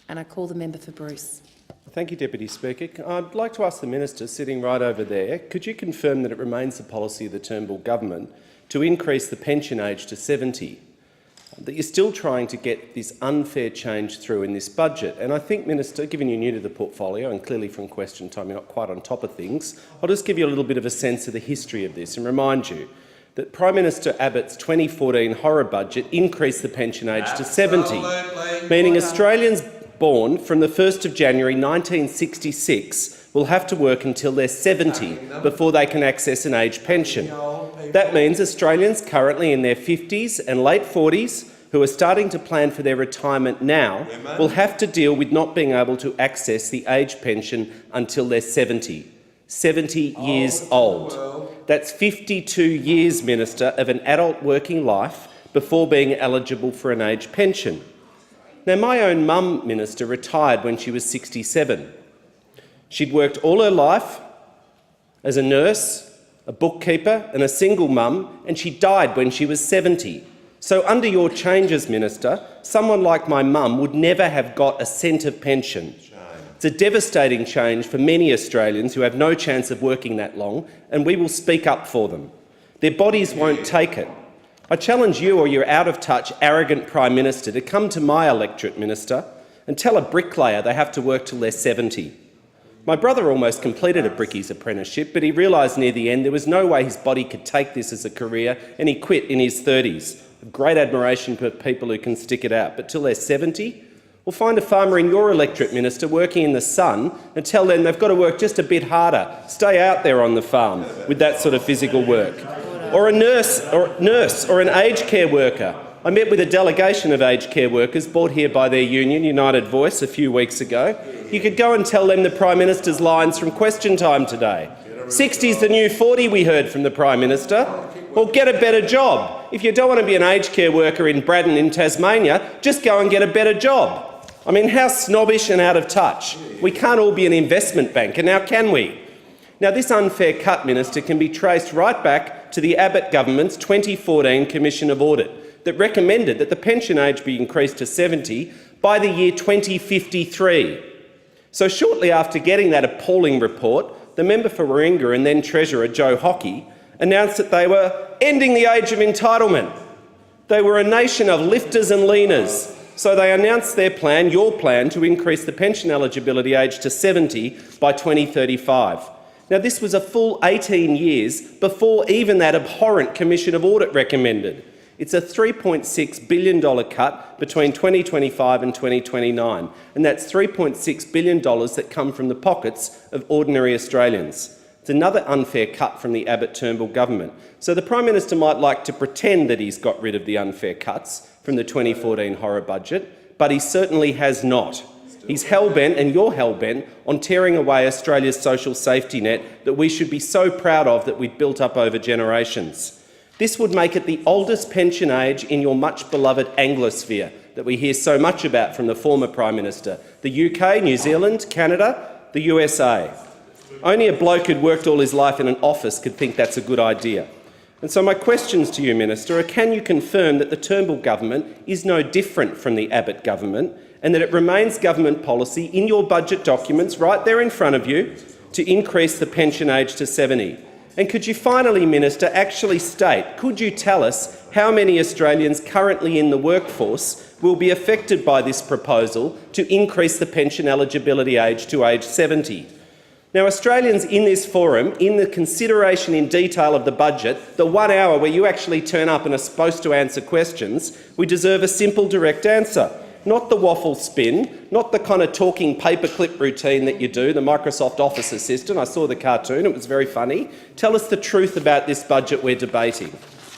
And I call the member for Bruce. Thank you, Deputy Speaker. I'd like to ask the Minister, sitting right over there, could you confirm that it remains the policy of the Turnbull government to increase the pension age to 70, that you're still trying to get this unfair change through in this budget? And I think, Minister, given you're new to the portfolio and clearly from question time you're not quite on top of things, I'll just give you a little bit of a sense of the history of this and remind you that Prime Minister Abbott's 2014 horror budget increased the pension age to 70, meaning Australians born from the 1st of January 1966 will have to work until they're 70 before they can access an age pension. That means Australians currently in their 50s and late 40s who are starting to plan for their retirement now will have to deal with not being able to access the age pension until they're 70 years old. That's 52 years, Minister, of an adult working life before being eligible for an age pension. Now, my own mum, Minister, retired when she was 67. She'd worked all her life as a nurse, a bookkeeper and a single mum, and she died when she was 70. So under your changes, Minister, someone like my mum would never have got a cent of pension. It's a devastating change for many Australians who have no chance of working that long, and we will speak up for them. Their bodies won't take it. I challenge you or your out-of-touch, arrogant Prime Minister to come to my electorate, Minister, and tell a bricklayer they have to work till they're 70. My brother almost completed a bricky's apprenticeship, but he realised near the end there was no way his body could take this as a career, and he quit in his 30s. Great admiration for people who can stick it out, but till they're 70? Well, find a farmer in your electorate, Minister, working in the sun and tell them they've got to work just a bit harder, stay out there on the farm with that sort of physical work. Or a nurse or an aged care worker. I met with a delegation of aged care workers brought here by their union, United Voice, a few weeks ago. You could go and tell them the Prime Minister's lines from question time today. 60's the new 40, we heard from the Prime Minister. Well, get a better job. If you don't want to be an aged care worker in Braddon in Tasmania, just go and get a better job. I mean, how snobbish and out of touch. We can't all be an investment banker now, can we? Now, this unfair cut, Minister, can be traced right back to the Abbott government's 2014 Commission of Audit that recommended that the pension age be increased to 70 by the year 2053. So shortly after getting that appalling report, the member for Warringah and then Treasurer Joe Hockey announced that they were ending the age of entitlement. They were a nation of lifters and leaners. So they announced their plan, your plan, to increase the pension eligibility age to 70 by 2035. Now, this was a full 18 years before even that abhorrent Commission of Audit recommended. It's a $3.6 billion cut between 2025 and 2029, and that's $3.6 billion that come from the pockets of ordinary Australians. It's another unfair cut from the Abbott-Turnbull government. So the Prime Minister might like to pretend that he's got rid of the unfair cuts from the 2014 horror budget, but he certainly has not. He's hell-bent, and you're hell-bent, on tearing away Australia's social safety net that we should be so proud of that we've built up over generations. This would make it the oldest pension age in your much-beloved Anglosphere that we hear so much about from the former Prime Minister, the UK, New Zealand, Canada, the USA. Only a bloke who'd worked all his life in an office could think that's a good idea. And so my questions to you, Minister, are can you confirm that the Turnbull government is no different from the Abbott government and that it remains government policy in your budget documents right there in front of you to increase the pension age to 70? And could you finally, Minister, actually state, could you tell us how many Australians currently in the workforce will be affected by this proposal to increase the pension eligibility age to age 70? Now, Australians in this forum, in the consideration in detail of the budget, the 1 hour where you actually turn up and are supposed to answer questions, we deserve a simple, direct answer. Not the waffle spin, not the kind of talking paperclip routine that you do, the Microsoft Office assistant. I saw the cartoon, it was very funny. Tell us the truth about this budget we're debating.